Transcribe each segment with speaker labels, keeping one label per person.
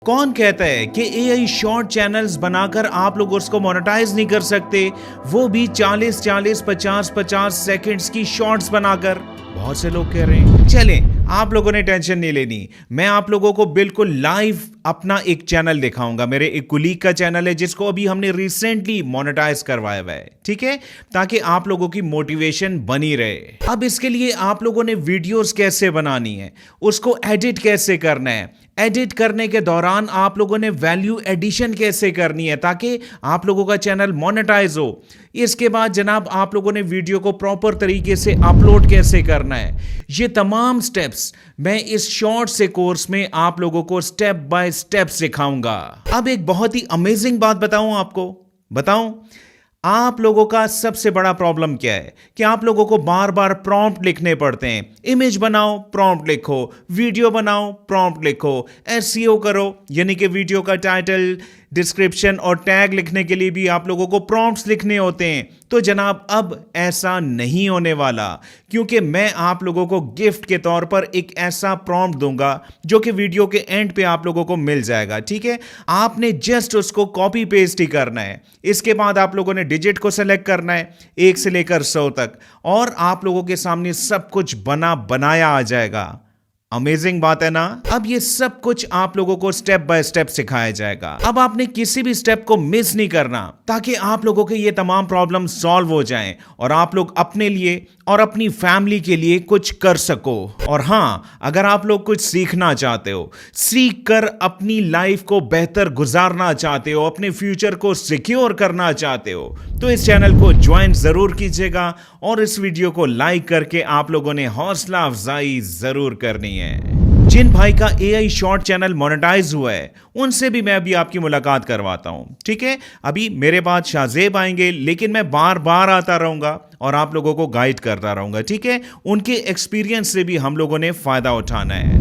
Speaker 1: कौन कहता है कि एआई शॉर्ट चैनल्स बनाकर आप लोग उसको मोनेटाइज नहीं कर सकते, वो भी 40-40, 50-50 सेकंड्स की शॉर्ट्स बनाकर। बहुत से लोग कह रहे हैं। चलें, आप लोगों ने टेंशन नहीं लेनी, मैं आप लोगों को बिल्कुल लाइव अपना एक चैनल दिखाऊंगा। मेरे एक कुलीग का चैनल है जिसको अभी हमने रिसेंटली मोनेटाइज करवाया हुआ है, ठीक है, ताकि आप लोगों की मोटिवेशन बनी रहे। अब इसके लिए आप लोगों ने वीडियोस कैसे बनानी है, उसको एडिट कैसे करना है, एडिट करने के दौरान आप लोगों ने वैल्यू एडिशन कैसे करनी है ताकि आप लोगों का चैनल मोनेटाइज हो। इसके बाद जनाब आप लोगों ने वीडियो को प्रॉपर तरीके से अपलोड कैसे करना है, ये तमाम स्टेप्स मैं इस शॉर्ट से कोर्स में आप लोगों को स्टेप बाय स्टेप सिखाऊंगा। अब एक बहुत ही अमेजिंग बात बताऊं, आप लोगों का सबसे बड़ा प्रॉब्लम क्या है कि आप लोगों को बार बार प्रॉम्प्ट लिखने पड़ते हैं। इमेज बनाओ, प्रॉम्प्ट लिखो, वीडियो बनाओ, प्रॉम्प्ट लिखो, एसईओ करो, यानी कि वीडियो का टाइटल, डिस्क्रिप्शन और टैग लिखने के लिए भी आप लोगों को प्रॉम्प्ट्स लिखने होते हैं। तो जनाब अब ऐसा नहीं होने वाला, क्योंकि मैं आप लोगों को गिफ्ट के तौर पर एक ऐसा प्रॉम्प्ट दूंगा जो कि वीडियो के एंड पे आप लोगों को मिल जाएगा, ठीक है। आपने जस्ट उसको कॉपी पेस्ट ही करना है। इसके बाद आप लोगों ने डिजिट को सेलेक्ट करना है 1 से लेकर 100 तक, और आप लोगों के सामने सब कुछ बनाया आ जाएगा। अमेजिंग बात है ना। अब ये सब कुछ आप लोगों को स्टेप बाय स्टेप सिखाया जाएगा। अब आपने किसी भी स्टेप को मिस नहीं करना ताकि आप लोगों के ये तमाम प्रॉब्लम सॉल्व हो जाएं और आप लोग अपने लिए और अपनी फैमिली के लिए कुछ कर सको। और हां, अगर आप लोग कुछ सीखना चाहते हो, सीख कर अपनी लाइफ को बेहतर गुजारना चाहते हो, अपने फ्यूचर को सिक्योर करना चाहते हो, तो इस चैनल को ज्वाइन जरूर कीजिएगा और इस वीडियो को लाइक करके आप लोगों ने हौसला अफजाई जरूर करनी है। जिन भाई का एआई शॉर्ट चैनल मोनेटाइज हुआ है उनसे भी मैं अभी आपकी मुलाकात करवाता हूं, ठीक है। अभी मेरे बाद शाहजेब आएंगे, लेकिन मैं बार बार आता रहूंगा और आप लोगों को गाइड करता रहूंगा, ठीक है। उनके एक्सपीरियंस से भी हम लोगों ने फायदा उठाना है।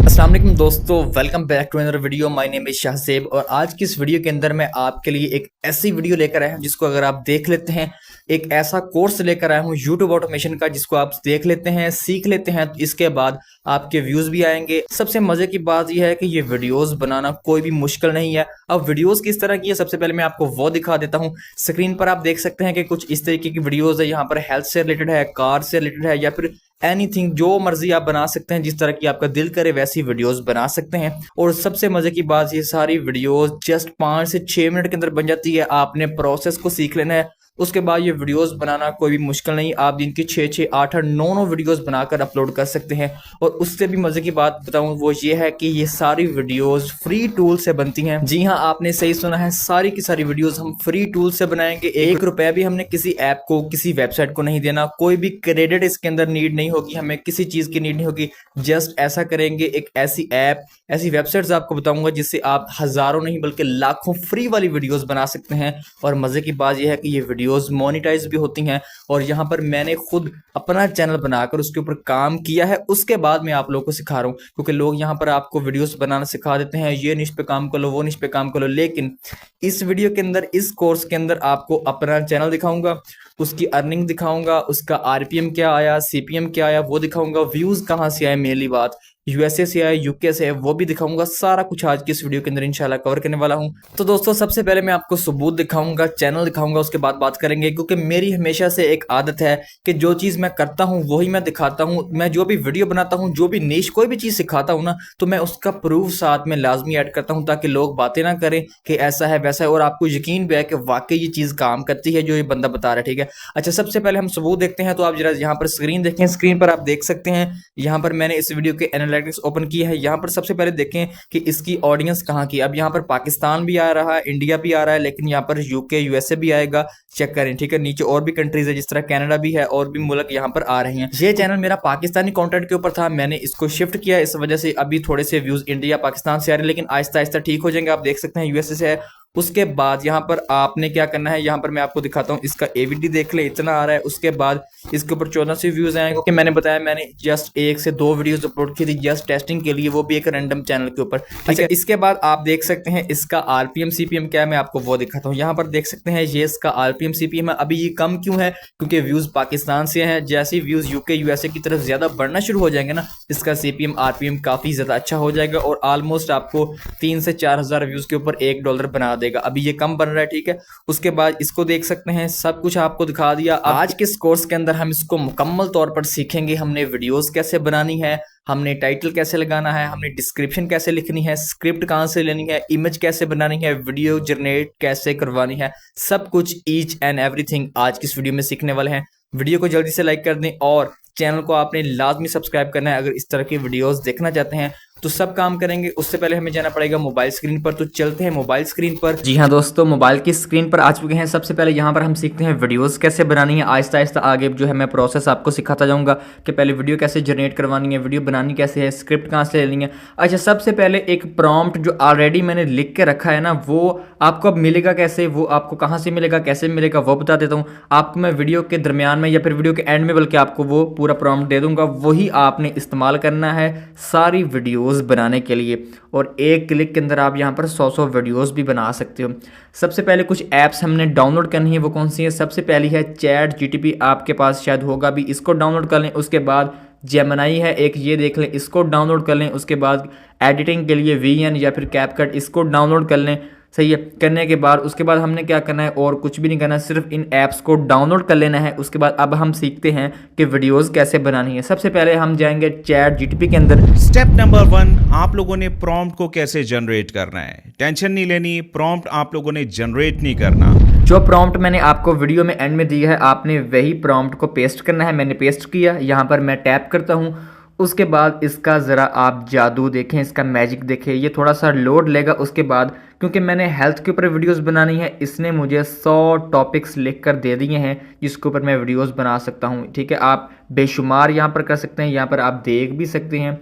Speaker 2: अस्सलाम वालेकुम दोस्तों, welcome back to another video. My name is Shahzeb और आज की इस वीडियो के अंदर मैं आपके लिए एक ऐसी वीडियो लेकर आया हूं जिसको अगर आप देख लेते हैं, एक ऐसा कोर्स लेकर आया हूं यूट्यूब ऑटोमेशन का, जिसको आप देख लेते हैं, सीख लेते हैं, तो इसके बाद आपके व्यूज भी आएंगे। सबसे मजे की बात यह है कि ये वीडियोस बनाना कोई भी मुश्किल नहीं है। अब वीडियोस किस तरह की है, सबसे पहले मैं आपको वो दिखा देता हूँ। स्क्रीन पर आप देख सकते हैं कि कुछ इस तरीके की वीडियोस है। यहाँ पर हेल्थ से रिलेटेड है, कार से रिलेटेड है, या फिर एनीथिंग, जो मर्जी आप बना सकते हैं, जिस तरह की आपका दिल करे वैसी वीडियोस बना सकते हैं। और सबसे मजे की बात, ये सारी वीडियोस जस्ट 5 से 6 मिनट के अंदर बन जाती है। आपने प्रोसेस को सीख लेना है, उसके बाद ये वीडियोस बनाना कोई भी मुश्किल नहीं। आप दिन की 6-6, 8-8, 9-9 वीडियोस बनाकर अपलोड कर सकते हैं। और उससे भी मजे की बात बताऊं, वो ये है कि ये सारी वीडियोस फ्री टूल से बनती हैं। जी हाँ, आपने सही सुना है, सारी की सारी वीडियोस हम फ्री टूल से बनाएंगे। 1 रुपया भी हमने किसी ऐप को, किसी वेबसाइट को नहीं देना। कोई भी क्रेडिट इसके अंदर नीड नहीं होगी, हमें किसी चीज की नीड नहीं होगी। जस्ट ऐसा करेंगे, एक ऐसी ऐप, ऐसी वेबसाइट्स आपको बताऊंगा जिससे आप हजारों नहीं बल्कि लाखों फ्री वाली वीडियोस बना सकते हैं। और मजे की बात यह है कि ये वीडियोस मोनेटाइज भी होती हैं। और यहाँ पर मैंने खुद अपना चैनल बनाकर उसके ऊपर काम किया है, उसके बाद मैं आप लोगों को सिखा रहा हूँ। क्योंकि लोग यहाँ पर आपको वीडियोस बनाना सिखा देते हैं, ये निश पे काम कर लो, वो निश पे काम कर लो, लेकिन इस वीडियो के अंदर, इस कोर्स के अंदर आपको अपना चैनल दिखाऊंगा, उसकी अर्निंग दिखाऊंगा, उसका आरपीएम क्या आया, सीपीएम क्या आया वो दिखाऊंगा, व्यूज कहाँ से आए, मेनली बात यूएसए से आए, यूके से है, वो भी दिखाऊंगा। सारा कुछ आज की इस वीडियो के अंदर इंशाल्लाह कवर करने वाला हूं। तो दोस्तों, सबसे पहले मैं आपको सबूत दिखाऊंगा, चैनल दिखाऊंगा, उसके बाद बात करेंगे। क्योंकि मेरी हमेशा से एक आदत है कि जो चीज मैं करता हूं वही मैं दिखाता हूं। मैं जो भी वीडियो बनाता हूं, जो भी निश, कोई भी चीज सिखाता हूं ना, तो मैं उसका प्रूफ साथ में लाजमी ऐड करता हूं, ताकि लोग बातें ना करें कि ऐसा है वैसा है, और आपको यकीन भी है कि वाकई ये चीज काम करती है जो ये बंदा बता रहा है, ठीक है। अच्छा, सबसे पहले हम सबूत देखते हैं। तो आप जरा यहाँ पर स्क्रीन देखें, स्क्रीन पर आप देख सकते हैं, यहाँ पर मैंने इस वीडियो के एनालिटिक्स ओपन किया है। यहाँ पर सबसे पहले देखें कि इसकी ऑडियंस कहाँ की। अब यहाँ पर पाकिस्तान भी आ रहा है, इंडिया भी आ रहा है, लेकिन यहाँ पर यूके, यूएसए भी आएगा, चेक करें, ठीक है। नीचे और भी कंट्रीज है, जिस तरह कनाडा भी है, और भी मुल्क यहाँ पर आ रहे हैं। ये चैनल मेरा पाकिस्तानी कंटेंट के ऊपर था, मैंने इसको शिफ्ट किया, इस वजह से अभी थोड़े से व्यूज इंडिया, पाकिस्तान से आ रहे हैं, लेकिन आहिस्ता आहिस्ता ठीक हो जाएंगे। आप देख सकते हैं यूएसए से है, उसके बाद यहाँ पर आपने क्या करना है, यहाँ पर मैं आपको दिखाता हूँ, इसका एवीडी देख ले इतना आ रहा है। उसके बाद इसके ऊपर 1400 व्यूज आए, क्योंकि मैंने बताया मैंने जस्ट 1 से 2 वीडियोस अपलोड की थी जस्ट टेस्टिंग के लिए, वो भी एक रैंडम चैनल के ऊपर। अच्छा, इसके बाद आप देख सकते हैं इसका आरपीएम सीपीएम क्या है, मैं आपको वो दिखाता हूँ। यहाँ पर देख सकते हैं ये इसका आरपीएम सीपीएम है। अभी ये कम क्यों है, क्योंकि व्यूज पाकिस्तान से हैं। जैसे व्यूज यूके यूएसए की तरफ ज्यादा बढ़ना शुरू हो जाएंगे ना, इसका सीपीएम आरपीएम काफी ज्यादा अच्छा हो जाएगा और ऑलमोस्ट आपको 3 से 4000 व्यूज के ऊपर $1 बना देगा। अभी ये कम बन रहा है, ठीक है। उसके बाद इसको देख सकते हैं, सब कुछ आपको दिखा दिया। आज के इस कोर्स के अंदर हम इसको मुकम्मल तौर पर सीखेंगे। हमने वीडियोस कैसे बनानी है, हमने टाइटल कैसे लगाना है, हमने डिस्क्रिप्शन कैसे लिखनी है, स्क्रिप्ट कहाँ से लेनी है, इमेज कैसे बनानी है, वीडियो जनरेट कैसे करवानी है, सब कुछ ईच एंड एवरीथिंग आज की इस वीडियो में सीखने वाले हैं। वीडियो को जल्दी से लाइक कर दें और चैनल को आपने लाजमी सब्सक्राइब करना है अगर इस तरह की वीडियोस देखना चाहते हैं। तो सब काम करेंगे, उससे पहले हमें जाना पड़ेगा मोबाइल स्क्रीन पर। तो चलते हैं मोबाइल स्क्रीन पर। जी हाँ दोस्तों, मोबाइल की स्क्रीन पर आ चुके हैं। सबसे पहले यहाँ पर हम सीखते हैं वीडियोस कैसे बनानी है। आहिस्ता आहिस्ता आगे जो है मैं प्रोसेस आपको सिखाता जाऊँगा कि पहले वीडियो कैसे जनरेट करवानी है, वीडियो बनानी कैसे है, स्क्रिप्ट कहाँ से लेनी है। अच्छा, सबसे पहले एक प्रॉम्प्ट जो ऑलरेडी मैंने लिख के रखा है ना, वो आपको अब मिलेगा कैसे, वो आपको कहाँ से मिलेगा, कैसे मिलेगा, वो बता देता हूँ आपको। मैं वीडियो के दरमियान में या फिर वीडियो के एंड में बल्कि आपको वो पूरा प्रॉम्प्ट दे दूंगा, वही आपने इस्तेमाल करना है सारी वीडियोस बनाने के लिए। और एक क्लिक के अंदर आप यहाँ पर 100 वीडियोस भी बना सकते हो। सबसे पहले कुछ ऐप्स हमने डाउनलोड करनी है, वो कौन सी है? सबसे पहली है चैट जीटीपी, आपके पास शायद होगा भी, इसको डाउनलोड कर लें। उसके बाद जेमिनी है एक, ये देख लें, इसको डाउनलोड कर लें। उसके बाद एडिटिंग के लिए वीएन या फिर कैपकट, इसको डाउनलोड कर लें। सही है, करने के बाद उसके बाद हमने क्या करना है, और कुछ भी नहीं करना, सिर्फ इन ऐप्स को डाउनलोड कर लेना है। उसके बाद अब हम सीखते हैं कि वीडियोस कैसे बनानी है। सबसे पहले हम जाएंगे चैट जीटीपी के अंदर।
Speaker 1: स्टेप नंबर 1, आप लोगों ने प्रॉम्प्ट को कैसे जनरेट करना है। टेंशन नहीं लेनी, प्रॉम्प्ट आप लोगों ने जनरेट नहीं करना।
Speaker 2: जो प्रॉम्प्ट मैंने आपको वीडियो में एंड में दी है, आपने वही प्रॉम्प्ट को पेस्ट करना है। मैंने पेस्ट किया, यहाँ पर मैं टैप करता हूँ। उसके बाद इसका ज़रा आप जादू देखें, इसका मैजिक देखें, ये थोड़ा सा लोड लेगा। उसके बाद क्योंकि मैंने हेल्थ के ऊपर वीडियोस बनानी है, इसने मुझे 100 टॉपिक्स लिख कर दे दिए हैं जिसके ऊपर मैं वीडियोस बना सकता हूँ, ठीक है। आप बेशुमार यहाँ पर कर सकते हैं, यहाँ पर आप देख भी सकते हैं।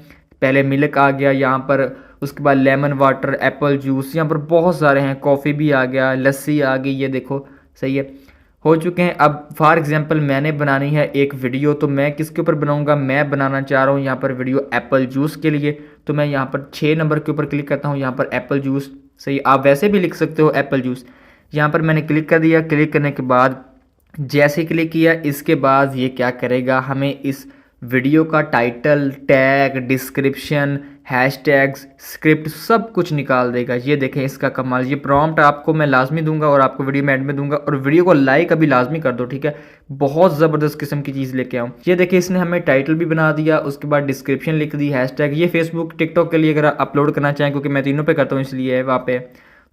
Speaker 2: पहले मिल्क आ गया यहाँ पर, उसके बाद लेमन वाटर, एप्पल जूस, यहाँ पर बहुत सारे हैं, कॉफ़ी भी आ गया, लस्सी आ गई, ये देखो। सही है, हो चुके हैं। अब फॉर एग्जांपल मैंने बनानी है एक वीडियो, तो मैं किसके ऊपर बनाऊंगा? मैं बनाना चाह रहा हूँ यहाँ पर वीडियो एप्पल जूस के लिए। तो मैं यहाँ पर 6 नंबर के ऊपर क्लिक करता हूँ, यहाँ पर एप्पल जूस। सही, आप वैसे भी लिख सकते हो एप्पल जूस। यहाँ पर मैंने क्लिक कर दिया। क्लिक करने के बाद जैसे क्लिक किया, इसके बाद ये क्या करेगा, हमें इस वीडियो का title, tag, description, hashtags, script सब कुछ निकाल देगा। ये देखें इसका कमाल। ये प्रॉम्प्ट आपको मैं लाजमी दूंगा और आपको वीडियो में एंड में दूंगा। और वीडियो को लाइक अभी लाजमी कर दो, ठीक है। बहुत ज़बरदस्त किस्म की चीज़ लेके आऊँ। ये देखिए, इसने हमें टाइटल भी बना दिया, उसके बाद डिस्क्रिप्शन लिख दी, हैशटैग। ये फेसबुक टिकटॉक के लिए अगर अपलोड करना चाहें, क्योंकि मैं तीनों पे करता हूँ इसलिए है वहाँ पे।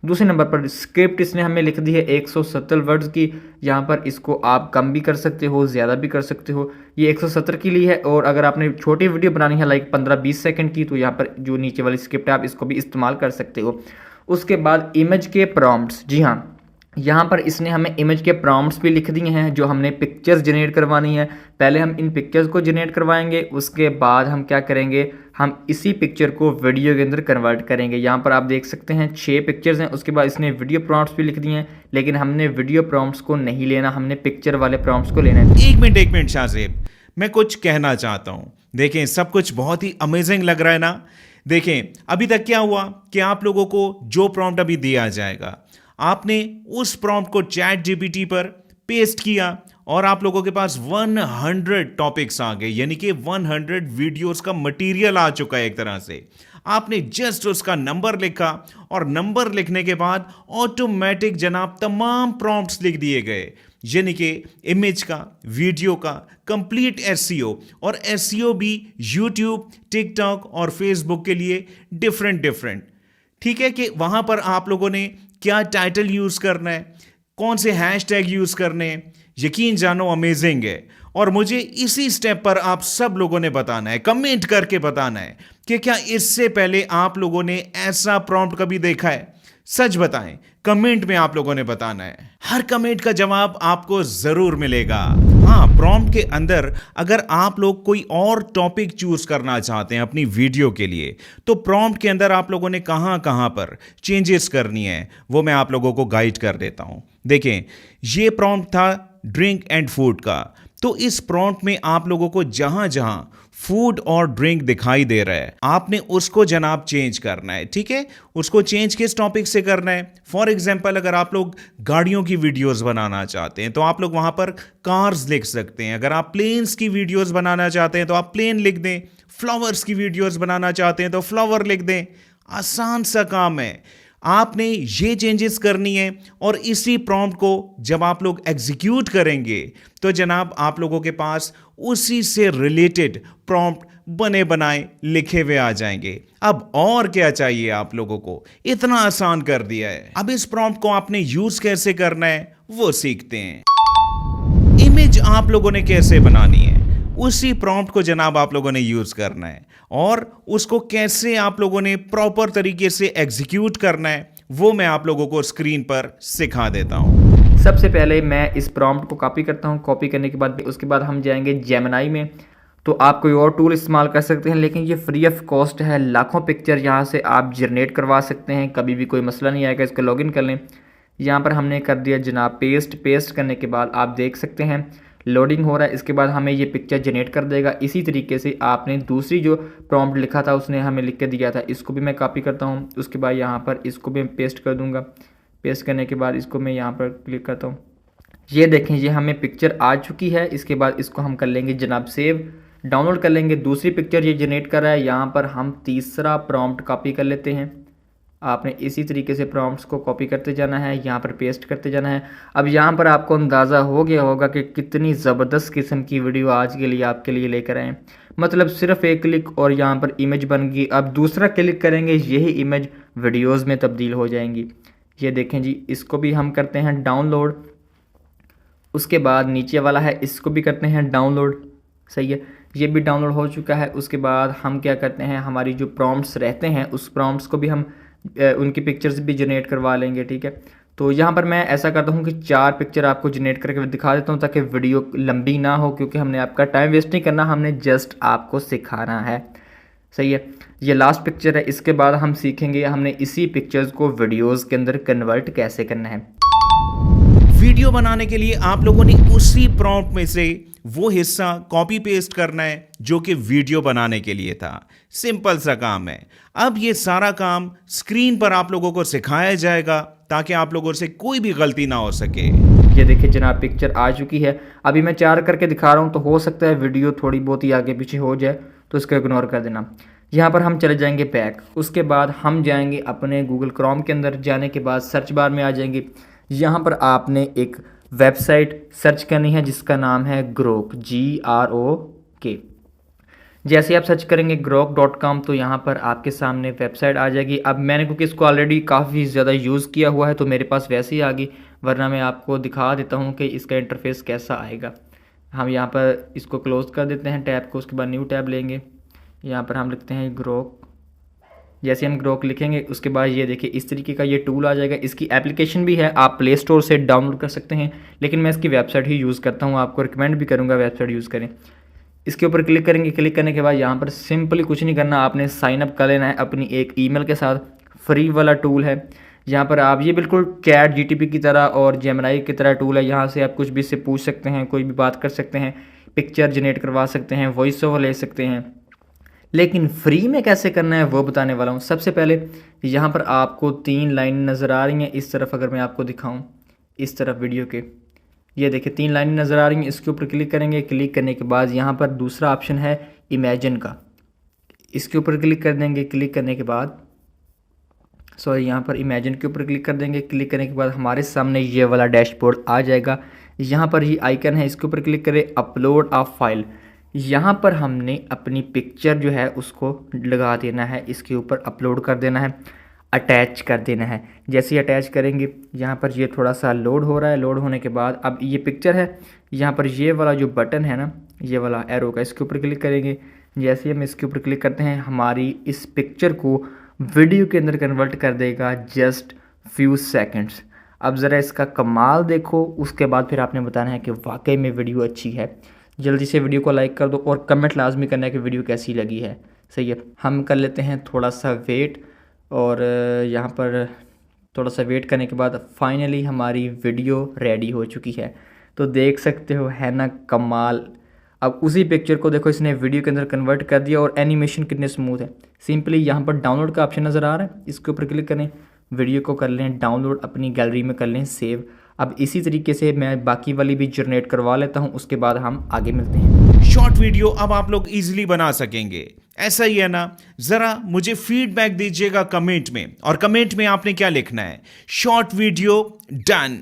Speaker 2: दूसरे नंबर पर स्क्रिप्ट इसने हमें लिख दी है 170 वर्ड्स की। यहाँ पर इसको आप कम भी कर सकते हो, ज़्यादा भी कर सकते हो। ये 170 के लिए है। और अगर आपने छोटी वीडियो बनानी है लाइक 15-20 सेकंड की, तो यहाँ पर जो नीचे वाली स्क्रिप्ट है आप इसको भी इस्तेमाल कर सकते हो। उसके बाद इमेज के प्रॉम्प्ट्स, जी हाँ, यहाँ पर इसने हमें इमेज के प्रॉम्प्ट्स भी लिख दिए हैं जो हमने पिक्चर्स जनरेट करवानी है। पहले हम इन पिक्चर्स को जनरेट करवाएंगे, उसके बाद हम क्या करेंगे, हम इसी पिक्चर को वीडियो के अंदर कन्वर्ट करेंगे। यहाँ पर आप देख सकते हैं 6 पिक्चर्स हैं। उसके बाद इसने वीडियो प्रॉम्प्ट्स भी लिख दिए हैं, लेकिन हमने वीडियो प्रॉम्प्ट्स को नहीं लेना, हमने पिक्चर वाले प्रॉम्प्ट्स को लेना है।
Speaker 1: एक मिनट शाहजेब, मैं कुछ कहना चाहता हूं। देखें, सब कुछ बहुत ही अमेजिंग लग रहा है ना। देखें, अभी तक क्या हुआ कि आप लोगों को जो प्रॉम्प्ट अभी दिया जाएगा, आपने उस प्रॉम्प्ट को चैट जीपीटी पर पेस्ट किया और आप लोगों के पास 100 टॉपिक्स आ गए, यानी कि 100 वीडियोस का मटेरियल आ चुका है एक तरह से। आपने जस्ट उसका नंबर लिखा और नंबर लिखने के बाद ऑटोमेटिक जनाब तमाम प्रॉम्प्ट्स लिख दिए गए, यानी कि इमेज का, वीडियो का, कंप्लीट एसईओ। और एसईओ भी यूट्यूब, टिकटॉक और फेसबुक के लिए डिफरेंट। ठीक है कि वहां पर आप लोगों ने क्या टाइटल यूज करना है, कौन से हैशटैग यूज करने हैं, यकीन जानो अमेजिंग है। और मुझे इसी स्टेप पर आप सब लोगों ने बताना है, कमेंट करके बताना है कि क्या इससे पहले आप लोगों ने ऐसा प्रॉम्प्ट कभी देखा है। सच बताएं, कमेंट में आप लोगों ने बताना है। हर कमेंट का जवाब आपको जरूर मिलेगा। हाँ, प्रॉम्प्ट के अंदर अगर आप लोग कोई और टॉपिक चूज करना चाहते हैं अपनी वीडियो के लिए, तो प्रॉम्प्ट के अंदर आप लोगों ने कहां कहां पर चेंजेस करनी है वो मैं आप लोगों को गाइड कर देता हूं। देखें, ये प्रॉम्प्ट था ड्रिंक एंड फूड का, तो इस प्रॉम्प्ट में आप लोगों को जहां जहां फूड और ड्रिंक दिखाई दे रहा है, आपने उसको जनाब चेंज करना है। ठीक है, उसको चेंज किस टॉपिक से करना है? फॉर एग्जांपल, अगर आप लोग गाड़ियों की वीडियोस बनाना चाहते हैं तो आप लोग वहां पर कार्स लिख सकते हैं। अगर आप प्लेन्स की वीडियोस बनाना चाहते हैं तो आप प्लेन लिख दें। फ्लावर्स की वीडियोस बनाना चाहते हैं तो फ्लावर लिख दें। आसान सा काम है। आपने ये चेंजेस करनी है और इसी प्रॉम्प्ट को जब आप लोग एग्जीक्यूट करेंगे तो जनाब आप लोगों के पास उसी से रिलेटेड प्रॉम्प्ट बने बनाए लिखे हुए आ जाएंगे। अब और क्या चाहिए आप लोगों को? इतना आसान कर दिया है। अब इस प्रॉम्प्ट को आपने यूज कैसे करना है वो सीखते हैं। इमेज आप लोगों ने कैसे बनानी है, उसी प्रॉम्प्ट को जनाब आप लोगों ने यूज करना है और उसको कैसे आप लोगों ने प्रॉपर तरीके से एग्जीक्यूट करना है वो मैं आप लोगों को स्क्रीन पर सिखा देता हूं।
Speaker 2: सबसे पहले मैं इस प्रॉम्प्ट को कॉपी करता हूं। कॉपी करने के बाद उसके बाद हम जाएंगे जेमिनी में। तो आप कोई और टूल इस्तेमाल कर सकते हैं, लेकिन ये फ्री ऑफ कॉस्ट है। लाखों पिक्चर यहाँ से आप जनरेट करवा सकते हैं, कभी भी कोई मसला नहीं आएगा। इसको लॉगिन कर लें। यहाँ पर हमने कर दिया जनाब पेस्ट करने के बाद आप देख सकते हैं लोडिंग हो रहा है। इसके बाद हमें ये पिक्चर जनरेट कर देगा। इसी तरीके से आपने दूसरी जो प्रॉम्प्ट लिखा था उसने हमें लिख के दिया था, इसको भी मैं कॉपी करता हूँ। उसके बाद यहाँ पर इसको भी पेस्ट कर दूँगा। पेस्ट करने के बाद इसको मैं यहाँ पर क्लिक करता हूँ। ये देखें, ये हमें पिक्चर आ चुकी है। इसके बाद इसको हम कर लेंगे जनाब सेव, डाउनलोड कर लेंगे। दूसरी पिक्चर ये जनरेट कर रहा है। यहाँ पर हम तीसरा प्रॉम्प्ट कॉपी कर लेते हैं। आपने इसी तरीके से प्रॉम्प्ट्स को कॉपी करते जाना है, यहाँ पर पेस्ट करते जाना है। अब यहाँ पर आपको अंदाज़ा हो गया होगा कि कितनी ज़बरदस्त किस्म की वीडियो आज के लिए आपके लिए लेकर आए। मतलब सिर्फ एक क्लिक और यहाँ पर इमेज बन गई। अब दूसरा क्लिक करेंगे, यही इमेज वीडियोज़ में तब्दील हो जाएंगी। ये देखें जी, इसको भी हम करते हैं डाउनलोड। उसके बाद नीचे वाला है, इसको भी करते हैं डाउनलोड। सही है, ये भी डाउनलोड हो चुका है। उसके बाद हम क्या करते हैं, हमारी जो प्रॉम्प्ट्स रहते हैं उस प्रॉम्प्ट्स को भी हम उनकी पिक्चर्स भी जनरेट करवा लेंगे। ठीक है, तो यहाँ पर मैं ऐसा करता हूँ कि 4 पिक्चर आपको जनरेट करके दिखा देता हूँ ताकि वीडियो लंबी ना हो, क्योंकि हमने आपका टाइम वेस्ट नहीं करना, हमने जस्ट आपको सिखाना है। सही है, ये लास्ट पिक्चर है। इसके बाद हम सीखेंगे हमने इसी पिक्चर्स को वीडियोज़ के अंदर कन्वर्ट कैसे करना है।
Speaker 1: वीडियो बनाने के लिए आप लोगों ने उसी प्रॉम्प्ट में से वो हिस्सा कॉपी पेस्ट करना है जो कि वीडियो बनाने के लिए था। सिंपल सा काम है। अब ये सारा काम स्क्रीन पर आप लोगों को सिखाया जाएगा ताकि आप लोगों से कोई भी गलती ना हो सके।
Speaker 2: ये देखिए जनाब, पिक्चर आ चुकी है। अभी मैं 4 करके दिखा रहा हूँ, तो हो सकता है वीडियो थोड़ी बहुत ही आगे पीछे हो जाए, तो इसको इग्नोर कर देना। यहाँ पर हम चले जाएंगे बैक। उसके बाद हम जाएंगे अपने गूगल क्रोम के अंदर। जाने के बाद सर्च बार में आ जाएंगे। यहाँ पर आपने एक वेबसाइट सर्च करनी है जिसका नाम है ग्रोक, GROK। जैसे आप सर्च करेंगे grok.com तो यहाँ पर आपके सामने वेबसाइट आ जाएगी। अब मैंने क्योंकि इसको ऑलरेडी काफ़ी ज़्यादा यूज़ किया हुआ है तो मेरे पास वैसे ही आ गई, वरना मैं आपको दिखा देता हूँ कि इसका इंटरफेस कैसा आएगा। हम यहाँ पर इसको क्लोज़ कर देते हैं टैब को। उसके बाद न्यू टैब लेंगे। यहाँ पर हम लिखते हैं ग्रोक। जैसे हम ग्रोक लिखेंगे उसके बाद ये देखिए इस तरीके का ये टूल आ जाएगा। इसकी एप्लीकेशन भी है, आप प्ले स्टोर से डाउनलोड कर सकते हैं, लेकिन मैं इसकी वेबसाइट ही यूज़ करता हूँ। आपको रिकमेंड भी करूँगा वेबसाइट यूज़ करें। इसके ऊपर क्लिक करेंगे। क्लिक करने के बाद यहाँ पर सिंपली कुछ नहीं करना, आपने साइन अप कर लेना है अपनी एक ईमेल के साथ। फ्री वाला टूल है। यहाँ पर आप ये बिल्कुल चैट GTP की तरह और जेमिनी की तरह टूल है। यहाँ से आप कुछ भी इससे पूछ सकते हैं, कोई भी बात कर सकते हैं, पिक्चर जनरेट करवा सकते हैं, वॉइस ओवर ले सकते हैं। लेकिन फ्री में कैसे करना है वो बताने वाला हूँ। सबसे पहले यहाँ पर आपको 3 लाइन नज़र आ रही हैं इस तरफ। अगर मैं आपको दिखाऊँ इस तरफ वीडियो के, ये देखिए 3 लाइनें नज़र आ रही हैं। इसके ऊपर क्लिक करेंगे। क्लिक करने के बाद यहाँ पर दूसरा ऑप्शन है इमेजिन का, इसके ऊपर क्लिक कर देंगे। क्लिक करने के बाद यहाँ पर इमेजिन के ऊपर क्लिक कर देंगे। क्लिक करने के बाद हमारे सामने ये वाला डैशबोर्ड आ जाएगा। यहाँ पर ये आइकन है, इसके ऊपर क्लिक करें, अपलोड अ फाइल। यहाँ पर हमने अपनी पिक्चर जो है उसको लगा देना है, इसके ऊपर अपलोड कर देना है, अटैच कर देना है। जैसे ही अटैच करेंगे यहाँ पर ये थोड़ा सा लोड हो रहा है। लोड होने के बाद अब ये पिक्चर है, यहाँ पर ये वाला जो बटन है ना, ये वाला एरो का, इसके ऊपर क्लिक करेंगे। जैसे ही हम इसके ऊपर क्लिक करते हैं हमारी इस पिक्चर को वीडियो के अंदर कन्वर्ट कर देगा जस्ट फ्यू सेकंड्स। अब ज़रा इसका कमाल देखो, उसके बाद फिर आपने बताना है कि वाकई में वीडियो अच्छी है। जल्दी से वीडियो को लाइक कर दो और कमेंट लाजमी करना है कि वीडियो कैसी लगी है। सही है, हम कर लेते हैं थोड़ा सा वेट, और यहाँ पर थोड़ा सा वेट करने के बाद फाइनली हमारी वीडियो रेडी हो चुकी है। तो देख सकते हो, है ना कमाल। अब उसी पिक्चर को देखो इसने वीडियो के अंदर कन्वर्ट कर दिया, और एनिमेशन कितने स्मूथ है। सिंपली यहाँ पर डाउनलोड का ऑप्शन नज़र आ रहा है, इसके ऊपर क्लिक करें, वीडियो को कर लें डाउनलोड, अपनी गैलरी में कर लें सेव। अब इसी तरीके से मैं बाकी वाली भी जनरेट करवा लेता हूँ, उसके बाद हम आगे मिलते हैं।
Speaker 1: शॉर्ट वीडियो अब आप लोग इजीली बना सकेंगे, ऐसा ही है ना? जरा मुझे फीडबैक दीजिएगा कमेंट में, और कमेंट में आपने क्या लिखना है? Short video done.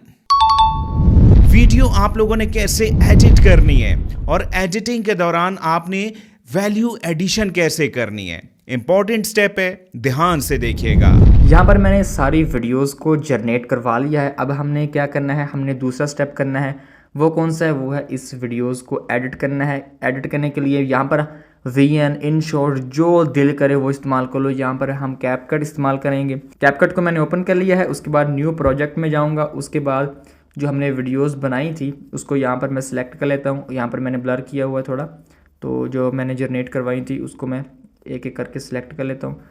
Speaker 1: वीडियो आप लोगों ने कैसे एडिट करनी है, और एडिटिंग के दौरान आपने वैल्यू एडिशन कैसे करनी है, इंपॉर्टेंट स्टेप है, ध्यान से देखिएगा।
Speaker 2: यहाँ पर मैंने सारी वीडियोस को जनरेट करवा लिया है। अब हमने क्या करना है, हमने दूसरा स्टेप करना है। वो कौन सा है? वो है इस वीडियोस को एडिट करना है। एडिट करने के लिए यहाँ पर VN, InShot, जो दिल करे वो इस्तेमाल कर लो। यहाँ पर हम कैपकट इस्तेमाल करेंगे। कैपकट को मैंने ओपन कर लिया है। उसके बाद न्यू प्रोजेक्ट में जाऊँगा। उसके बाद जो हमने वीडियोस बनाई थी उसको यहाँ पर मैं सिलेक्ट कर लेता हूँ। यहाँ पर मैंने ब्लर किया हुआ है थोड़ा, तो जो मैंने जनरेट करवाई थी उसको मैं एक एक करके सिलेक्ट कर लेता हूँ।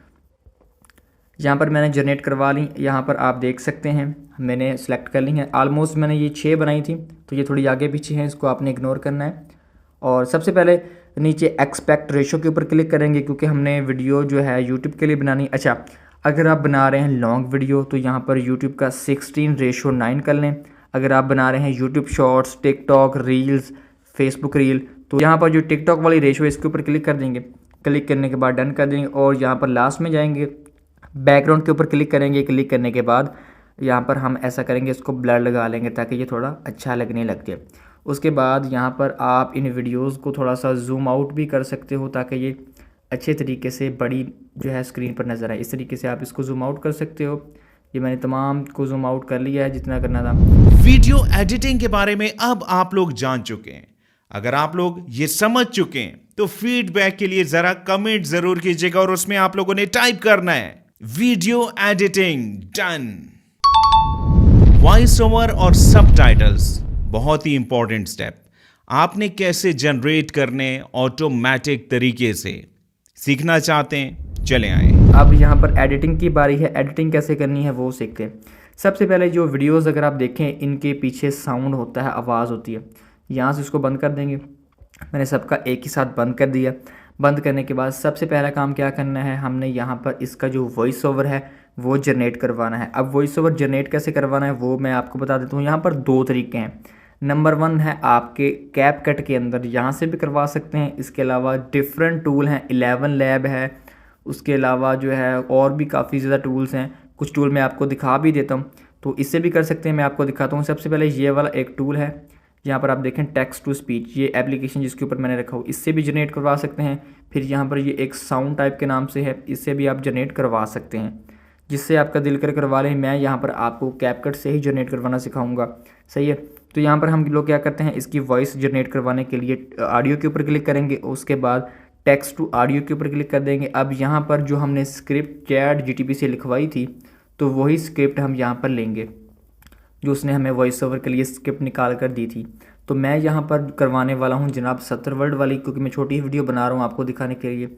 Speaker 2: यहाँ पर मैंने जनरेट करवा ली। यहाँ पर आप देख सकते हैं मैंने सेलेक्ट कर ली है। आलमोस्ट मैंने ये 6 बनाई थी, तो ये थोड़ी आगे पीछे है, इसको आपने इग्नोर करना है। और सबसे पहले नीचे एक्सपेक्ट रेशो के ऊपर क्लिक करेंगे, क्योंकि हमने वीडियो जो है यूट्यूब के लिए बनानी। अच्छा, अगर आप बना रहे हैं लॉन्ग वीडियो तो यहाँ पर यूट्यूब का 16:9 कर लें। अगर आप बना रहे हैं YouTube shorts, TikTok reels, Facebook reel, तो यहाँ पर जो टिकटॉक वाली रेशो है इसके ऊपर क्लिक कर देंगे। क्लिक करने के बाद डन कर देंगे, और यहाँ पर लास्ट में जाएंगे, बैकग्राउंड के ऊपर क्लिक करेंगे। क्लिक करने के बाद यहाँ पर हम ऐसा करेंगे, इसको ब्लर लगा लेंगे ताकि ये थोड़ा अच्छा लगने लग जाए। उसके बाद यहाँ पर आप इन वीडियोस को थोड़ा सा जूम आउट भी कर सकते हो, ताकि ये अच्छे तरीके से बड़ी जो है स्क्रीन पर नज़र आए। इस तरीके से आप इसको जूम आउट कर सकते हो। ये मैंने तमाम को जूम आउट कर लिया है जितना करना था।
Speaker 1: वीडियो एडिटिंग के बारे में अब आप लोग जान चुके हैं। अगर आप लोग ये समझ चुके हैं तो फीडबैक के लिए जरा कमेंट जरूर कीजिएगा, और उसमें आप लोगों ने टाइप करना है video editing done. Voice over और सबटाइटल्स बहुत ही इंपॉर्टेंट स्टेप। आपने कैसे जनरेट करने ऑटोमेटिक तरीके से सीखना चाहते हैं? चले आए।
Speaker 2: अब यहाँ पर एडिटिंग की बारी है। एडिटिंग कैसे करनी है वो सीखते हैं। सबसे पहले जो वीडियोस अगर आप देखें, इनके पीछे साउंड होता है, आवाज़ होती है। यहाँ से उसको बंद कर देंगे। मैंने सबका एक ही साथ बंद कर दिया। बंद करने के बाद सबसे पहला काम क्या करना है, हमने यहाँ पर इसका जो वॉइस ओवर है वो जनरेट करवाना है। अब वॉइस ओवर जनरेट कैसे करवाना है वो मैं आपको बता देता हूँ। यहाँ पर 2 तरीके हैं। नंबर 1 है आपके कैपकट के अंदर, यहाँ से भी करवा सकते हैं। इसके अलावा डिफरेंट टूल हैं, 11 लैब है, उसके अलावा जो है और भी काफ़ी ज़्यादा टूल्स हैं। कुछ टूल मैं आपको दिखा भी देता हूँ, तो इससे भी कर सकते हैं। मैं आपको दिखाता हूँ। सबसे पहले ये वाला एक टूल है, यहाँ पर आप देखें टेक्स्ट टू स्पीच, ये एप्लीकेशन जिसके ऊपर मैंने रखा हो, इससे भी जनरेट करवा सकते हैं। फिर यहाँ पर ये एक साउंड टाइप के नाम से है, इससे भी आप जनरेट करवा सकते हैं, जिससे आपका दिल कर करवा लें। मैं यहाँ पर आपको कैपकट से ही जनरेट करवाना सिखाऊंगा। सही है, तो यहाँ पर हम लोग क्या करते हैं, इसकी वॉइस जनरेट करवाने के लिए ऑडियो के ऊपर क्लिक करेंगे, उसके बाद टेक्स्ट टू ऑडियो के ऊपर क्लिक कर देंगे। अब यहाँ पर जो हमने स्क्रिप्ट ChatGPT से लिखवाई थी, तो वही स्क्रिप्ट हम यहाँ पर लेंगे जो उसने हमें वॉइस ओवर के लिए स्क्रिप्ट निकाल कर दी थी। तो मैं यहाँ पर करवाने वाला हूँ जनाब 70 वर्ड वाली, क्योंकि मैं छोटी वीडियो बना रहा हूँ आपको दिखाने के लिए।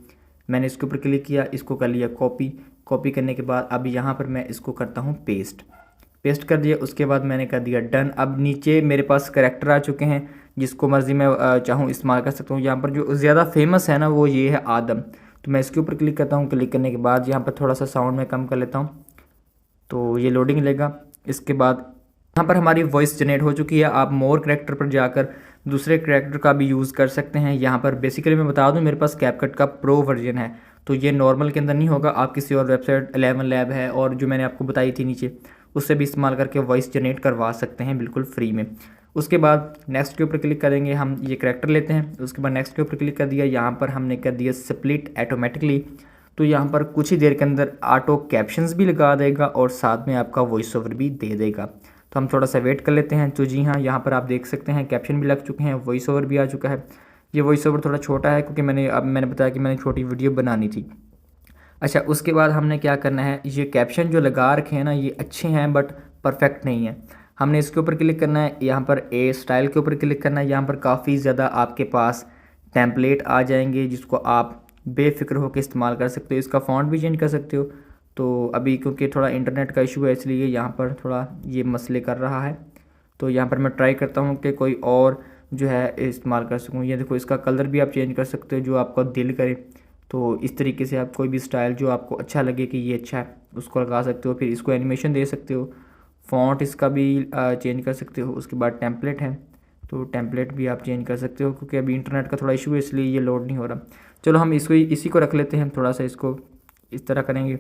Speaker 2: मैंने इसके ऊपर क्लिक किया, इसको कर लिया कॉपी करने के बाद अब यहाँ पर मैं इसको करता हूँ पेस्ट कर दिया। उसके बाद मैंने कर दिया डन। अब नीचे मेरे पास करैक्टर आ चुके हैं, जिसको मर्जी मैं चाहूँ इस्तेमाल कर सकता हूँ। यहाँ पर जो ज़्यादा फेमस है ना वो ये है आदम, तो मैं इसके ऊपर क्लिक करता हूँ। क्लिक करने के बाद यहाँ पर थोड़ा सा साउंड में कम कर लेता हूँ, तो ये लोडिंग लेगा। इसके बाद यहाँ पर हमारी वॉइस जनरेट हो चुकी है। आप मोर करैक्टर पर जाकर दूसरे करैक्टर का भी यूज़ कर सकते हैं। यहाँ पर बेसिकली मैं बता दूँ, मेरे पास कैपकट का प्रो वर्जन है, तो ये नॉर्मल के अंदर नहीं होगा। आप किसी और वेबसाइट 11 लैब है और जो मैंने आपको बताई थी नीचे, उससे भी इस्तेमाल करके वॉइस जनरेट करवा सकते हैं बिल्कुल फ्री में। उसके बाद नेक्स्ट के ऊपर क्लिक करेंगे, हम ये करैक्टर लेते हैं। उसके बाद नेक्स्ट के ऊपर क्लिक कर दिया, यहाँ पर हमने कर दिया स्प्लिट ऑटोमेटिकली, तो यहाँ पर कुछ ही देर के अंदर ऑटो कैप्शंस भी लगा देगा और साथ में आपका वॉइस ओवर भी दे देगा। तो हम थोड़ा सा वेट कर लेते हैं। तो जी हाँ, यहाँ पर आप देख सकते हैं कैप्शन भी लग चुके हैं, वॉइस ओवर भी आ चुका है। ये वॉइस ओवर थोड़ा छोटा है क्योंकि मैंने बताया कि मैंने छोटी वीडियो बनानी थी। अच्छा, उसके बाद हमने क्या करना है, ये कैप्शन जो लगा रखे हैं ना ये अच्छे हैं बट परफेक्ट नहीं है। हमने इसके ऊपर क्लिक करना है, यहाँ पर ए स्टाइल के ऊपर क्लिक करना है। यहाँ पर काफ़ी ज़्यादा आपके पास टेम्पलेट आ जाएंगे जिसको आप बेफिक्र होकर इस्तेमाल कर सकते हो। इसका फ़ॉन्ट भी चेंज कर सकते हो। तो अभी क्योंकि थोड़ा इंटरनेट का इशू है इसलिए यहाँ पर थोड़ा ये मसले कर रहा है। तो यहाँ पर मैं ट्राई करता हूँ कि कोई और जो है इस्तेमाल कर सकूँ। ये देखो, इसका कलर भी आप चेंज कर सकते हो जो आपका दिल करे। तो इस तरीके से आप कोई भी स्टाइल जो आपको अच्छा लगे कि ये अच्छा है उसको लगा सकते हो। फिर इसको एनिमेशन दे सकते हो, फ़ॉन्ट इसका भी चेंज कर सकते हो। उसके बाद टेम्पलेट है, तो टेम्पलेट भी आप चेंज कर सकते हो क्योंकि अभी इंटरनेट का थोड़ा इशू है इसलिए ये लोड नहीं हो रहा। चलो हम इसको इसी को रख लेते हैं, थोड़ा सा इसको इस तरह करेंगे।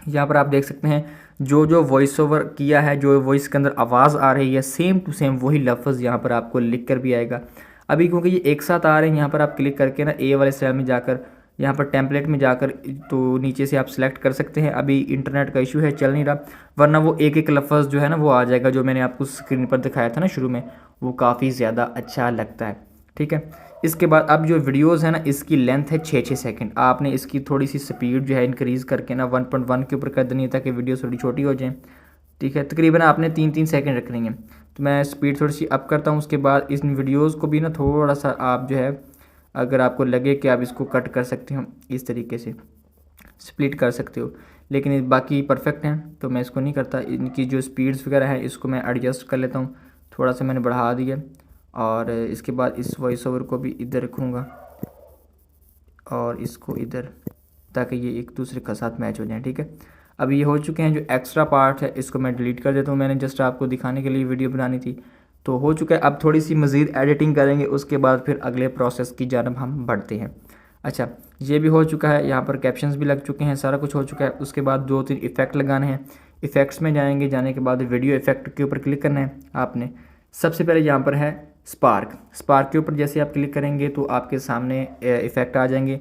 Speaker 2: यहाँ पर आप देख सकते हैं जो जो वॉइस ओवर किया है, जो वॉइस के अंदर आवाज़ आ रही है सेम टू सेम वही लफ्ज़ यहाँ पर आपको लिख कर भी आएगा। अभी क्योंकि ये एक साथ आ रहे हैं, यहाँ पर आप क्लिक करके ना ए वाले सेल में जाकर यहाँ पर टेम्पलेट में जाकर तो नीचे से आप सिलेक्ट कर सकते हैं। अभी इंटरनेट का इशू है, चल नहीं रहा, वरना वो एक एक लफ्ज़ जो है ना वो आ जाएगा जो मैंने आपको स्क्रीन पर दिखाया था ना शुरू में, वो काफ़ी ज़्यादा अच्छा लगता है। ठीक है, इसके बाद अब जो वीडियोस है ना इसकी लेंथ है 6-6 सेकंड। आपने इसकी थोड़ी सी स्पीड जो है इंक्रीज़ करके ना 1.1 के ऊपर कर देनी है ताकि वीडियो थोड़ी छोटी हो जाए। ठीक है, तकरीबन आपने 3-3 सेकंड रखनी है। तो मैं स्पीड थोड़ी सी अप करता हूँ। उसके बाद इन वीडियोज़ को भी ना थोड़ा सा आप जो है, अगर आपको लगे कि आप इसको कट कर सकते हो इस तरीके से स्प्लिट कर सकते हो, लेकिन बाकी परफेक्ट हैं तो मैं इसको नहीं करता। इनकी जो स्पीड्स वगैरह है इसको मैं एडजस्ट कर लेता हूँ, थोड़ा सा मैंने बढ़ा दिया। और इसके बाद इस वॉइस ओवर को भी इधर रखूँगा और इसको इधर, ताकि ये एक दूसरे के साथ मैच हो जाए। ठीक है, अब ये हो चुके हैं। जो एक्स्ट्रा पार्ट है इसको मैं डिलीट कर देता हूँ, मैंने जस्ट आपको दिखाने के लिए वीडियो बनानी थी तो हो चुका है। अब थोड़ी सी मज़ीद एडिटिंग करेंगे, उसके बाद फिर अगले प्रोसेस की जानब हम बढ़ते हैं। अच्छा, ये भी हो चुका है, यहाँ पर कैप्शंस भी लग चुके हैं, सारा कुछ हो चुका है। उसके बाद 2-3 इफ़ेक्ट लगाने हैं। इफ़ेक्ट्स में जाएंगे, जाने के बाद वीडियो इफ़ेक्ट के ऊपर क्लिक करना है आपने। सबसे पहले यहाँ पर है स्पार्क के ऊपर जैसे आप क्लिक करेंगे तो आपके सामने इफ़ेक्ट आ जाएंगे।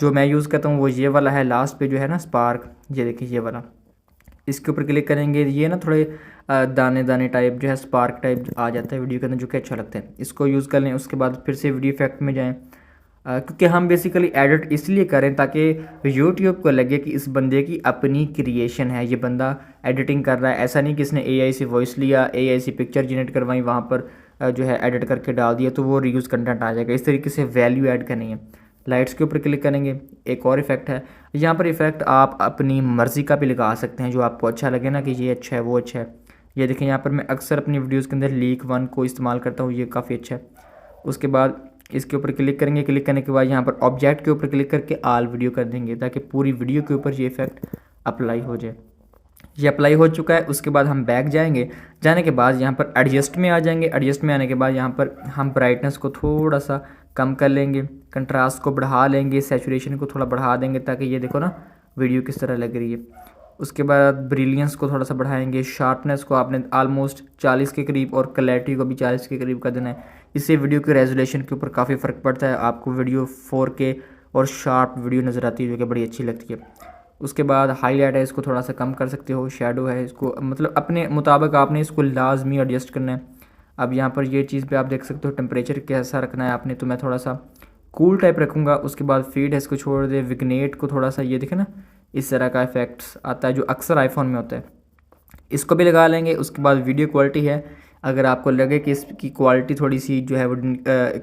Speaker 2: जो मैं यूज़ करता हूँ वो ये वाला है, लास्ट पे जो है ना स्पार्क, ये देखिए ये वाला, इसके ऊपर क्लिक करेंगे। ये ना थोड़े दाने दाने टाइप जो है स्पार्क टाइप आ जाता है वीडियो के अंदर, जो कि अच्छा लगता है, इसको यूज़ कर लें। उसके बाद फिर से वीडियो इफेक्ट में जाएं, क्योंकि हम बेसिकली एडिट इसलिए करें ताकि यूट्यूब को लगे कि इस बंदे की अपनी क्रिएशन है, ये बंदा एडिटिंग कर रहा है। ऐसा नहीं कि इसने एआई से वॉइस लिया, एआई से पिक्चर जनरेट करवाई, वहाँ पर जो है एडिट करके डाल दिया तो वो रीयूज़ कंटेंट आ जाएगा। इस तरीके से वैल्यू ऐड करनी है। लाइट्स के ऊपर क्लिक करेंगे, एक और इफेक्ट है। यहाँ पर इफेक्ट आप अपनी मर्ज़ी का भी लगा सकते हैं, जो आपको अच्छा लगे ना कि ये अच्छा है वो अच्छा है। ये देखें, यहाँ पर मैं अक्सर अपनी वीडियोज़ के अंदर लीक 1 को इस्तेमाल करता हूँ, ये काफ़ी अच्छा है। उसके बाद इसके ऊपर क्लिक करेंगे, क्लिक करने के बाद यहाँ पर ऑब्जेक्ट के ऊपर क्लिक करके आल वीडियो कर देंगे ताकि पूरी वीडियो के ऊपर ये इफेक्ट अप्लाई हो जाए। ये अप्लाई हो चुका है। उसके बाद हम बैक जाएंगे, जाने के बाद यहाँ पर एडजस्ट में आ जाएंगे। एडजस्ट में आने के बाद यहाँ पर हम ब्राइटनेस को थोड़ा सा कम कर लेंगे, कंट्रास्ट को बढ़ा लेंगे, सैचुरेशन को थोड़ा बढ़ा देंगे ताकि ये देखो ना वीडियो किस तरह लग रही है। उसके बाद ब्रिलियंस को थोड़ा सा बढ़ाएंगे, शार्पनेस को आपने आलमोस्ट 40 के करीब और क्लैरिटी को भी 40 के करीब कर देना है। इससे वीडियो के रेजोल्यूशन के ऊपर काफ़ी फ़र्क पड़ता है, आपको वीडियो 4K और शार्प वीडियो नज़र आती है जो कि बड़ी अच्छी लगती है। उसके बाद हाईलाइट है, इसको थोड़ा सा कम कर सकते हो। शैडो है, इसको मतलब अपने मुताबिक आपने इसको लाजमी एडजस्ट करना है। अब यहाँ पर ये चीज़ पे आप देख सकते हो टेम्परेचर कैसा रखना है आपने, तो मैं थोड़ा सा कूल टाइप रखूँगा। उसके बाद फीड है, इसको छोड़ दे। विग्नेट को थोड़ा सा, ये देखे ना इस तरह का इफेक्ट्स आता है जो अक्सर आईफोन में होता है, इसको भी लगा लेंगे। उसके बाद वीडियो क्वालिटी है, अगर आपको लगे कि इसकी क्वालिटी थोड़ी सी जो है वो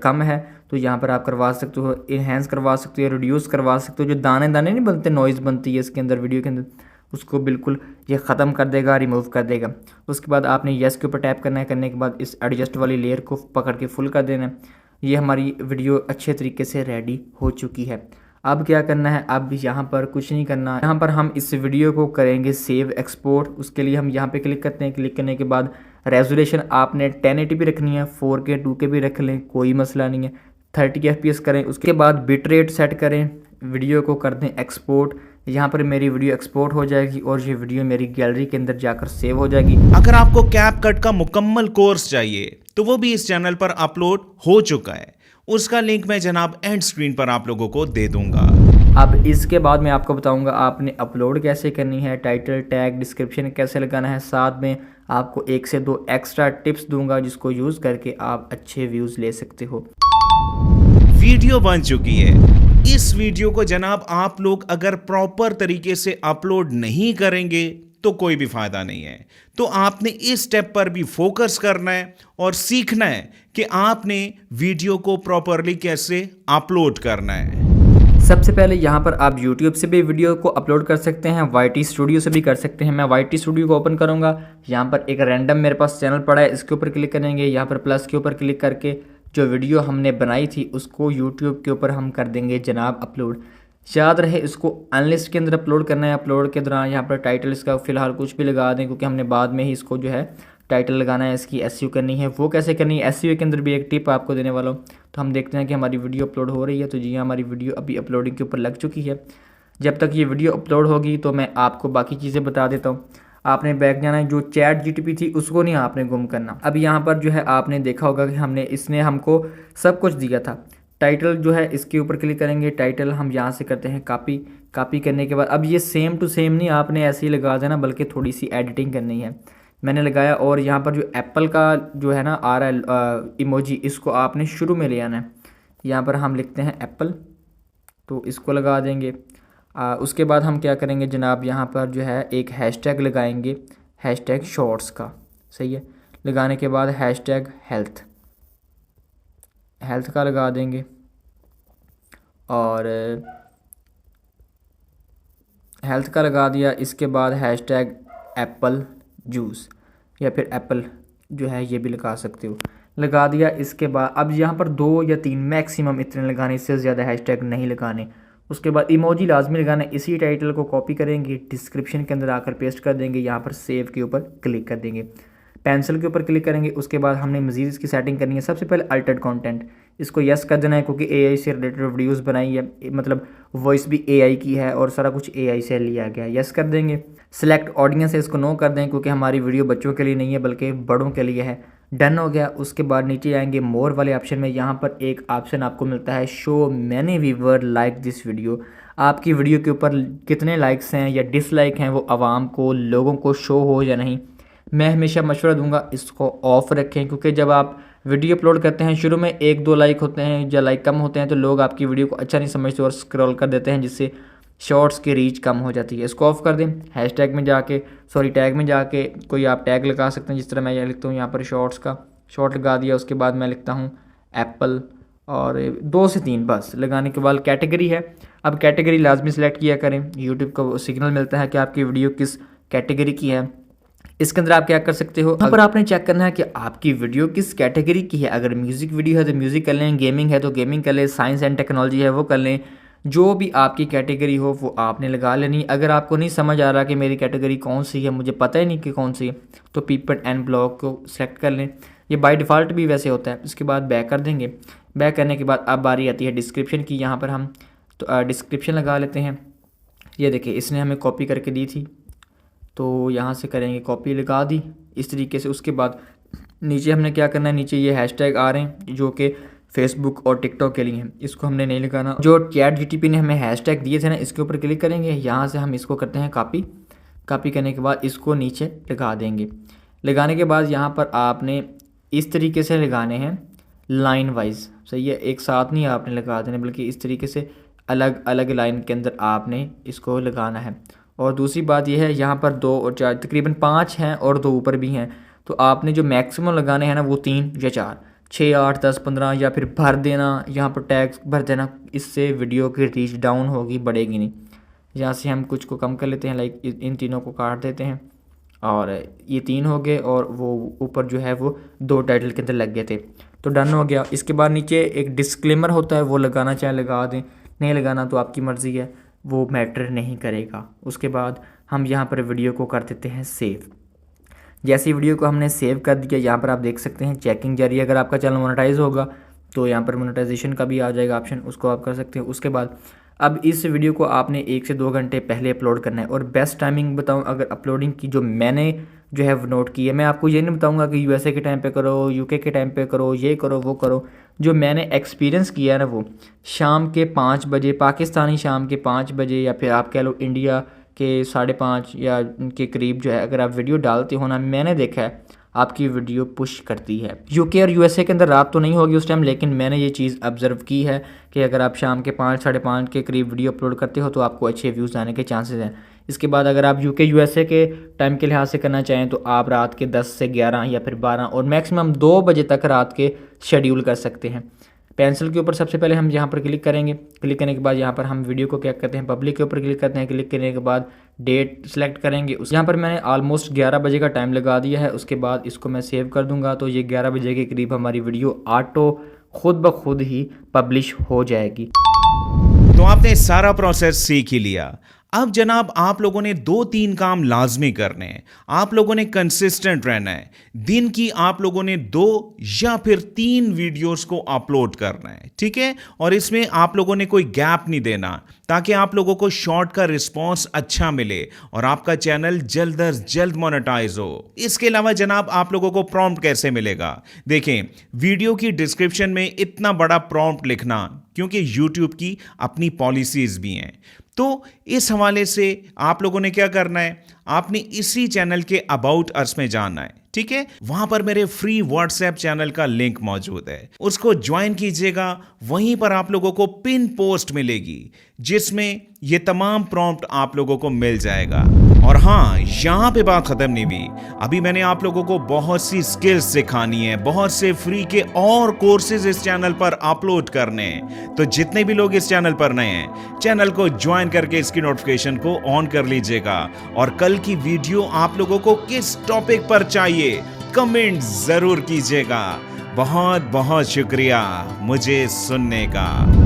Speaker 2: कम है तो यहाँ पर आप करवा सकते हो, इन्हेंस करवा सकते हो, रिड्यूस करवा सकते हो। जो दाने दाने नहीं बनते, नॉइज़ बनती है इसके अंदर वीडियो के अंदर, उसको बिल्कुल ये ख़त्म कर देगा, रिमूव कर देगा। उसके बाद आपने येस के ऊपर टैप करना है, करने के बाद इस एडजस्ट वाली लेयर को पकड़ के फुल कर देना है। ये हमारी वीडियो अच्छे तरीके से रेडी हो चुकी है। अब क्या करना है, अब यहाँ पर कुछ नहीं करना, यहाँ पर हम इस वीडियो को करेंगे सेव एक्सपोर्ट। उसके लिए हम यहाँ पे क्लिक करते हैं। क्लिक करने के बाद रेजोल्यूशन आपने 1080p रखनी है, 4K 2K भी रख लें, कोई मसला नहीं है। 30 FPS करें। उसके बाद बिट रेट सेट करें, वीडियो को कर दें एक्सपोर्ट। यहाँ पर मेरी वीडियो एक्सपोर्ट हो जाएगी और ये वीडियो मेरी गैलरी के अंदर जाकर सेव हो जाएगी।
Speaker 1: अगर आपको कैपकट का मुकम्मल कोर्स चाहिए तो वो भी इस चैनल पर अपलोड हो चुका है, उसका लिंक मैं जनाब एंड स्क्रीन पर आप लोगों को दे दूंगा।
Speaker 2: अब इसके बाद मैं आपको बताऊंगा आपने अपलोड कैसे करनी है, टाइटल टैग डिस्क्रिप्शन कैसे लगाना है, साथ में आपको 1 से 2 एक्स्ट्रा टिप्स दूंगा जिसको यूज़ करके आप अच्छे व्यूज़ ले सकते हो।
Speaker 1: वीडियो बन चुकी है। इस वीडियो को जनाब आप लोग अगर प्रॉपर तरीके से अपलोड नहीं करेंगे तो कोई भी फायदा नहीं है। तो आपने इस स्टेप पर भी फोकस करना है और सीखना है कि आपने वीडियो को प्रॉपरली कैसे अपलोड करना है।
Speaker 2: सबसे पहले यहाँ पर आप YouTube से भी वीडियो को अपलोड कर सकते हैं, YT स्टूडियो से भी कर सकते हैं। मैं YT स्टूडियो को ओपन करूँगा, यहाँ पर एक रैंडम मेरे पास चैनल पड़ा है, इसके ऊपर क्लिक करेंगे। यहाँ पर प्लस के ऊपर क्लिक करके जो वीडियो हमने बनाई थी उसको YouTube के ऊपर हम कर देंगे जनाब अपलोड। याद रहे इसको अनलिस्ट के अंदर अपलोड करना है। अपलोड के दौरान यहाँ पर टाइटल इसका फ़िलहाल कुछ भी लगा दें, क्योंकि हमने बाद में ही इसको जो है टाइटल लगाना है, इसकी एसईओ करनी है। वो कैसे करनी है, एसईओ के अंदर भी एक टिप आपको देने वाला हूँ। तो हम देखते हैं कि हमारी वीडियो अपलोड हो रही है। तो जी हाँ, हमारी वीडियो अभी अपलोडिंग के ऊपर लग चुकी है। जब तक ये वीडियो अपलोड होगी तो मैं आपको बाकी चीज़ें बता देता हूँ। आपने बैक जाना है, जो चैट जीटीपी थी उसको नहीं आपने गुम करना। अब यहाँ पर जो है आपने देखा होगा कि इसने हमको सब कुछ दिया था। टाइटल जो है इसके ऊपर क्लिक करेंगे, टाइटल हम यहाँ से करते हैं कॉपी। कॉपी करने के बाद अब ये सेम टू सेम नहीं आपने ऐसे ही लगा देना, बल्कि थोड़ी सी एडिटिंग करनी है। मैंने लगाया और यहाँ पर जो एप्पल का जो है ना आ रहा है इमोजी, इसको आपने शुरू में ले आना है। यहाँ पर हम लिखते हैं एप्पल, तो इसको लगा देंगे। उसके बाद हम क्या करेंगे जनाब, यहाँ पर जो है एक हैशटैग लगाएंगे, हैशटैग शॉर्ट्स का। सही है, लगाने के बाद हैशटैग हेल्थ का लगा देंगे और हेल्थ का लगा दिया। इसके बाद हैशटैग एप्पल जूस या फिर एप्पल जो है ये भी लगा सकते हो, लगा दिया। इसके बाद अब यहाँ पर 2 या 3 मैक्सिमम इतने लगाने, इससे ज़्यादा हैशटैग नहीं लगाने। उसके बाद इमोजी लाजमी लगाना। इसी टाइटल को कॉपी करेंगे, डिस्क्रिप्शन के अंदर आकर पेस्ट कर देंगे। यहाँ पर सेव के ऊपर क्लिक कर देंगे, पेंसिल के ऊपर क्लिक करेंगे। उसके बाद हमने मज़ीद इसकी सेटिंग करनी है। सबसे पहले अल्टर्ड कंटेंट, इसको यस कर देना है, क्योंकि एआई से रिलेटेड वीडियोस बनाई है, मतलब वॉइस भी एआई की है और सारा कुछ एआई से लिया गया है। यस कर देंगे। सिलेक्ट ऑडियंस है, इसको नो कर दें, क्योंकि हमारी वीडियो बच्चों के लिए नहीं है बल्कि बड़ों के लिए है। डन हो गया। उसके बाद नीचे आएंगे मोर वाले ऑप्शन में। यहाँ पर एक ऑप्शन आपको मिलता है show many viewer like this video. आपकी वीडियो के ऊपर कितने लाइक्स हैं या डिसलाइक हैं वो आवाम को, लोगों को शो हो या नहीं। मैं हमेशा मशवरा दूंगा इसको ऑफ रखें, क्योंकि जब आप वीडियो अपलोड करते हैं शुरू में 1-2 लाइक होते हैं या लाइक कम होते हैं तो लोग आपकी वीडियो को अच्छा नहीं समझते और स्क्रॉल कर देते हैं, जिससे शॉर्ट्स की रीच कम हो जाती है। इसको ऑफ कर दें। हैशटैग में जाके टैग में जाके कोई आप टैग लगा सकते हैं, जिस तरह मैं ये लिखता हूँ यहाँ पर शॉर्ट्स का शॉर्ट लगा दिया। उसके बाद मैं लिखता हूँ एप्पल और 2 से 3 बस लगाने के बाद कैटेगरी है। अब कैटेगरी लाजमी सेलेक्ट किया करें, यूट्यूब को सिग्नल मिलता है कि आपकी वीडियो किस कैटेगरी की है। इसके अंदर आप क्या कर सकते हो, यहाँ पर आपने चेक करना है कि आपकी वीडियो किस कैटेगरी की है। अगर म्यूज़िक वीडियो है तो म्यूज़िक कर लें, गेमिंग है तो गेमिंग कर लें, साइंस एंड टेक्नोलॉजी है वो कर लें। जो भी आपकी कैटेगरी हो वो आपने लगा लेनी। अगर आपको नहीं समझ आ रहा कि मेरी कैटेगरी कौन सी है, मुझे पता ही नहीं कि कौन सी है, तो पीपट एंड ब्लॉग को सिलेक्ट कर लें। ये बाय डिफ़ॉल्ट भी वैसे होता है। इसके बाद बैक कर देंगे। बैक करने के बाद अब बारी आती है डिस्क्रिप्शन की। यहाँ पर हम तो डिस्क्रिप्शन लगा लेते हैं। ये देखिए इसने हमें कॉपी करके दी थी, तो यहाँ से करेंगे कॉपी, लगा दी इस तरीके से। उसके बाद नीचे हमने क्या करना है, नीचे ये हैशटैग आ रहे हैं जो कि फेसबुक और टिकटॉक के लिए हैं, इसको हमने नहीं लगाना। जो चैट जीटीपी ने हमें हैशटैग दिए थे ना, इसके ऊपर क्लिक करेंगे। यहाँ से हम इसको करते हैं कॉपी। कॉपी करने के बाद इसको नीचे लगा देंगे। लगाने के बाद यहाँ पर आपने इस तरीके से लगाने हैं लाइन वाइज। सही है, एक साथ नहीं आपने लगा देने, बल्कि इस तरीके से अलग अलग लाइन के अंदर आपने इसको लगाना है। और दूसरी बात यह है, यहाँ पर 2 और 4 तकरीबन 5 हैं और 2 ऊपर भी हैं, तो आपने जो मैक्सिमम लगाने हैं ना वो 3 या 4, 6, 8, 10, 15 या फिर भर देना, यहाँ पर टैग्स भर देना। इससे वीडियो की रीच डाउन होगी, बढ़ेगी नहीं। यहाँ से हम कुछ को कम कर लेते हैं, लाइक इन तीनों को काट देते हैं और ये 3 हो गए और वो ऊपर जो है वो 2 टाइटल के अंदर लग गए थे, तो डन हो गया। इसके बाद नीचे एक डिस्क्लेमर होता है, वो लगाना चाहे लगा दें, नहीं लगाना तो आपकी मर्ज़ी है, वो मैटर नहीं करेगा। उसके बाद हम यहाँ पर वीडियो को कर देते हैं सेव। जैसे वीडियो को हमने सेव कर दिया, यहाँ पर आप देख सकते हैं चेकिंग जारी है। अगर आपका चैनल मोनेटाइज होगा तो यहाँ पर मोनेटाइजेशन का भी आ जाएगा ऑप्शन, उसको आप कर सकते हैं। उसके बाद अब इस वीडियो को आपने 1 से 2 घंटे पहले अपलोड करना है। और बेस्ट टाइमिंग बताऊँ अगर अपलोडिंग की, जो मैंने जो है नोट की है, मैं आपको ये नहीं बताऊँगा कि यूएसए के टाइम पे करो, यूके के टाइम पे करो, ये करो वो करो। जो मैंने एक्सपीरियंस किया है ना, वो शाम के 5 बजे, पाकिस्तानी शाम के 5 बजे, या फिर आप कह लो इंडिया के 5:30 या के करीब जो है अगर आप वीडियो डालते हो ना, मैंने देखा है आपकी वीडियो पुश करती है। यूके और यूएसए के अंदर रात तो नहीं होगी उस टाइम, लेकिन मैंने ये चीज़ ऑब्जर्व की है कि अगर आप शाम के 5 साढ़े 5 के करीब वीडियो अपलोड करते हो तो आपको अच्छे व्यूज़ आने के चांसेस हैं। इसके बाद अगर आप यूके यूएसए के टाइम के लिहाज से करना चाहें तो आप रात के 10 से 11 या फिर 12 और मैक्सिमम 2 बजे तक रात के शेड्यूल कर सकते हैं। पेंसिल के ऊपर सबसे पहले हम यहाँ पर क्लिक करेंगे। क्लिक करने के बाद यहाँ पर हम वीडियो को क्या करते हैं, पब्लिक के ऊपर क्लिक करते हैं। क्लिक करने के बाद डेट सेलेक्ट करेंगे। यहाँ पर मैंने ऑलमोस्ट 11 बजे का टाइम लगा दिया है। उसके बाद इसको मैं सेव कर दूंगा तो ये 11 बजे के करीब हमारी वीडियो ऑटो खुद ब खुद ही पब्लिश हो जाएगी।
Speaker 1: तो आपने सारा प्रोसेस सीख ही लिया। अब जनाब आप लोगों ने 2-3 काम लाजमी करने हैं। आप लोगों ने कंसिस्टेंट रहना है। दिन की आप लोगों ने 2 या फिर 3 वीडियोस को अपलोड करना है, ठीक है। और इसमें आप लोगों ने कोई गैप नहीं देना ताकि आप लोगों को शॉर्ट का रिस्पांस अच्छा मिले और आपका चैनल जल्द अज जल्द मोनेटाइज हो। इसके अलावा जनाब आप लोगों को प्रॉम्प्ट कैसे मिलेगा, देखें वीडियो की डिस्क्रिप्शन में इतना बड़ा प्रॉम्प्ट लिखना, क्योंकि यूट्यूब की अपनी पॉलिसीज भी हैं। तो इस हवाले से आप लोगों ने क्या करना है, आपने इसी चैनल के अबाउट अस में जाना है, ठीक है। वहां पर मेरे फ्री व्हाट्सएप चैनल का लिंक मौजूद है, उसको ज्वाइन कीजिएगा। वहीं पर आप लोगों को पिन पोस्ट मिलेगी जिसमें ये तमाम प्रॉम्प्ट आप लोगों को मिल जाएगा। और हाँ, यहां पे बात खत्म नहीं हुई। अभी मैंने आप लोगों को बहुत सी स्किल्स सिखानी है, बहुत से फ्री के और कोर्सेज इस चैनल पर अपलोड करने हैं। तो जितने भी लोग इस चैनल पर नए हैं, चैनल को ज्वाइन करके इसकी नोटिफिकेशन को ऑन कर लीजिएगा। और कल की वीडियो आप लोगों को किस टॉपिक पर चाहिए कमेंट जरूर कीजिएगा। बहुत बहुत शुक्रिया मुझे सुनने का।